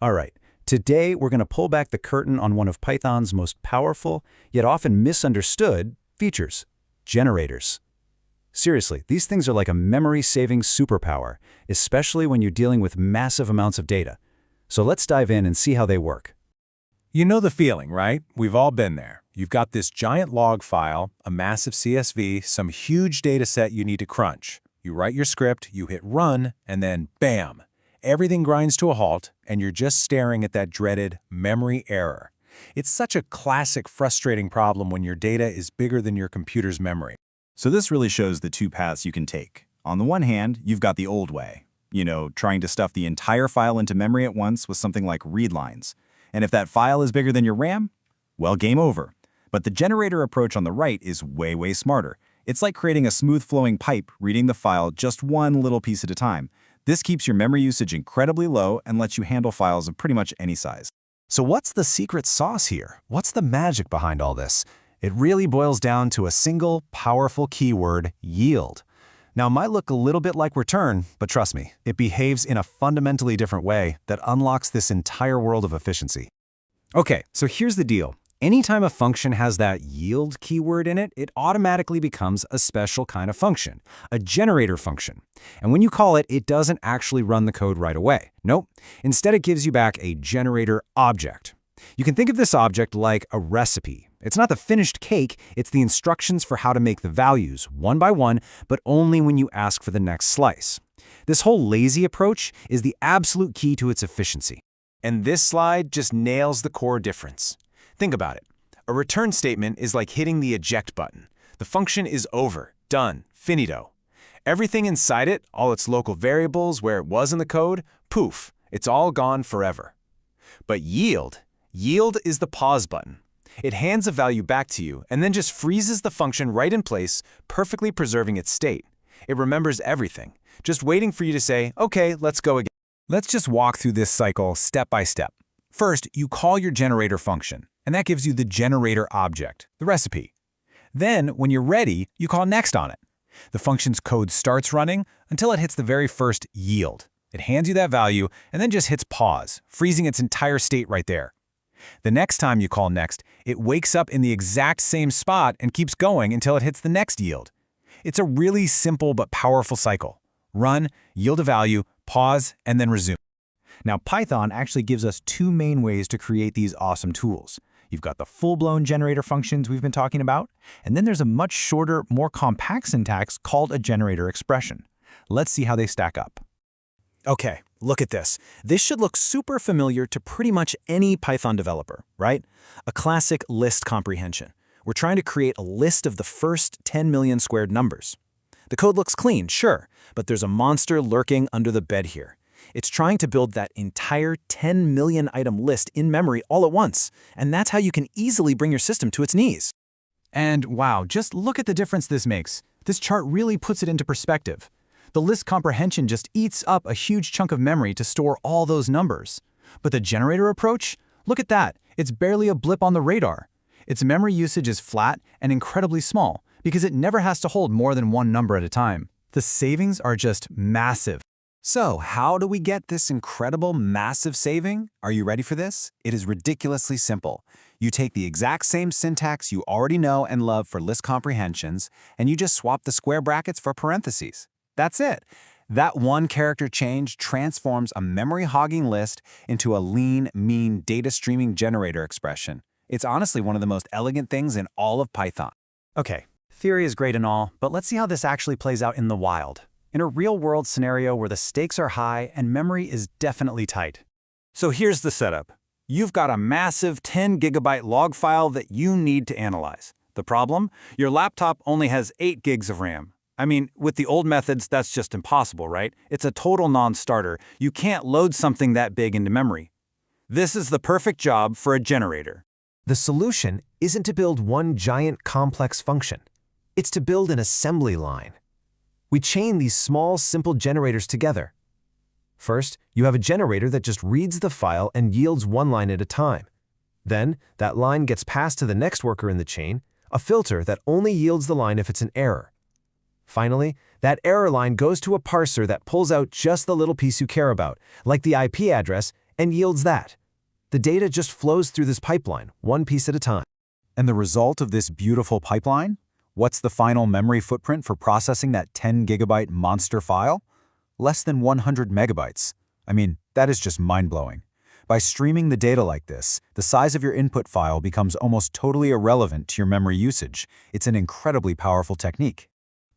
All right, today we're going to pull back the curtain on one of Python's most powerful, yet often misunderstood, features, generators. Seriously, these things are like a memory-saving superpower, especially when you're dealing with massive amounts of data. So let's dive in and see how they work. You know the feeling, right? We've all been there. You've got this giant log file, a massive CSV, some huge data set you need to crunch. You write your script, you hit run, and then bam! Everything grinds to a halt, and you're just staring at that dreaded memory error. It's such a classic, frustrating problem when your data is bigger than your computer's memory. So this really shows the two paths you can take. On the one hand, you've got the old way. Trying to stuff the entire file into memory at once with something like read lines. And if that file is bigger than your RAM, well, game over. But the generator approach on the right is way, way smarter. It's like creating a smooth-flowing pipe, reading the file just one little piece at a time. This keeps your memory usage incredibly low and lets you handle files of pretty much any size. So what's the secret sauce here? What's the magic behind all this? It really boils down to a single, powerful keyword, yield. Now, it might look a little bit like return, but trust me, it behaves in a fundamentally different way that unlocks this entire world of efficiency. Okay, so here's the deal. Anytime a function has that yield keyword in it, it automatically becomes a special kind of function, a generator function. And when you call it, it doesn't actually run the code right away. Nope. Instead, it gives you back a generator object. You can think of this object like a recipe. It's not the finished cake, it's the instructions for how to make the values, one by one, but only when you ask for the next slice. This whole lazy approach is the absolute key to its efficiency. And this slide just nails the core difference. Think about it. A return statement is like hitting the eject button. The function is over, done, finito. Everything inside it, all its local variables, where it was in the code, poof, it's all gone forever. But yield is the pause button. It hands a value back to you and then just freezes the function right in place, perfectly preserving its state. It remembers everything, just waiting for you to say, okay, let's go again. Let's just walk through this cycle step by step. First, you call your generator function, and that gives you the generator object, the recipe. Then, when you're ready, you call next on it. The function's code starts running until it hits the very first yield. It hands you that value and then just hits pause, freezing its entire state right there. The next time you call next, it wakes up in the exact same spot and keeps going until it hits the next yield. It's a really simple but powerful cycle. Run, yield a value, pause, and then resume. Now, Python actually gives us two main ways to create these awesome tools. You've got the full-blown generator functions we've been talking about, and then there's a much shorter, more compact syntax called a generator expression. Let's see how they stack up. Okay, look at this. This should look super familiar to pretty much any Python developer, right? A classic list comprehension. We're trying to create a list of the first 10 million squared numbers. The code looks clean, sure, but there's a monster lurking under the bed here. It's trying to build that entire 10 million item list in memory all at once, and that's how you can easily bring your system to its knees. And wow, just look at the difference this makes. This chart really puts it into perspective. The list comprehension just eats up a huge chunk of memory to store all those numbers. But the generator approach? Look at that. It's barely a blip on the radar. Its memory usage is flat and incredibly small because it never has to hold more than one number at a time. The savings are just massive. So, how do we get this incredible, massive saving? Are you ready for this? It is ridiculously simple. You take the exact same syntax you already know and love for list comprehensions, and you just swap the square brackets for parentheses. That's it. That one character change transforms a memory-hogging list into a lean, mean data streaming generator expression. It's honestly one of the most elegant things in all of Python. Okay, theory is great and all, but let's see how this actually plays out in the wild. In a real-world scenario where the stakes are high and memory is definitely tight. So here's the setup. You've got a massive 10 gigabyte log file that you need to analyze. The problem? Your laptop only has 8 gigs of RAM. I mean, with the old methods, that's just impossible, right? It's a total non-starter. You can't load something that big into memory. This is the perfect job for a generator. The solution isn't to build one giant complex function. It's to build an assembly line. We chain these small, simple generators together. First, you have a generator that just reads the file and yields one line at a time. Then, that line gets passed to the next worker in the chain, a filter that only yields the line if it's an error. Finally, that error line goes to a parser that pulls out just the little piece you care about, like the IP address, and yields that. The data just flows through this pipeline, one piece at a time. And the result of this beautiful pipeline? What's the final memory footprint for processing that 10 gigabyte monster file? Less than 100 megabytes. I mean, that is just mind-blowing. By streaming the data like this, the size of your input file becomes almost totally irrelevant to your memory usage. It's an incredibly powerful technique.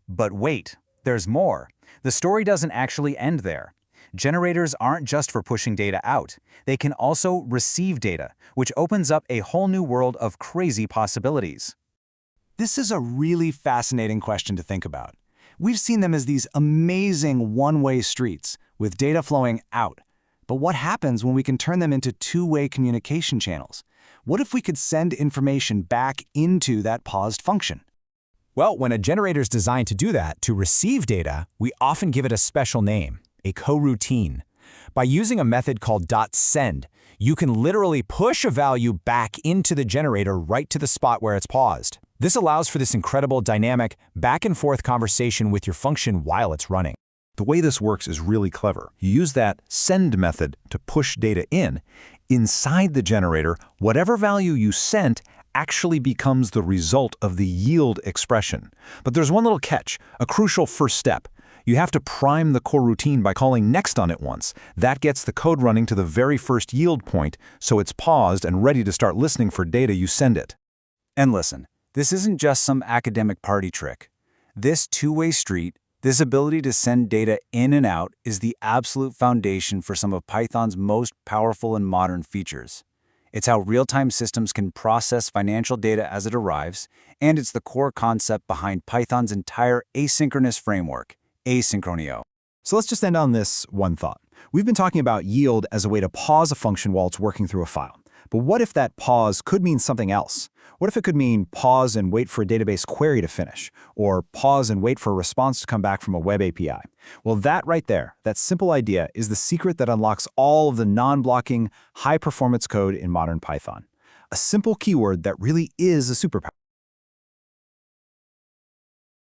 But wait, there's more. The story doesn't actually end there. Generators aren't just for pushing data out. They can also receive data, which opens up a whole new world of crazy possibilities. This is a really fascinating question to think about. We've seen them as these amazing one-way streets with data flowing out. But what happens when we can turn them into two-way communication channels? What if we could send information back into that paused function? Well, when a generator is designed to do that, to receive data, we often give it a special name, a coroutine. By using a method called .send, you can literally push a value back into the generator right to the spot where it's paused. This allows for this incredible dynamic back-and-forth conversation with your function while it's running. The way this works is really clever. You use that send method to push data in. Inside the generator, whatever value you sent actually becomes the result of the yield expression. But there's one little catch, a crucial first step. You have to prime the coroutine by calling next on it once. That gets the code running to the very first yield point, so it's paused and ready to start listening for data you send it. And listen, this isn't just some academic party trick. This two-way street, this ability to send data in and out, is the absolute foundation for some of Python's most powerful and modern features. It's how real-time systems can process financial data as it arrives, and it's the core concept behind Python's entire asynchronous framework, Asynchronio. So let's just end on this one thought. We've been talking about yield as a way to pause a function while it's working through a file. But what if that pause could mean something else? What if it could mean pause and wait for a database query to finish, or pause and wait for a response to come back from a web API? Well, that right there, that simple idea, is the secret that unlocks all of the non-blocking, high-performance code in modern Python. A simple keyword that really is a superpower.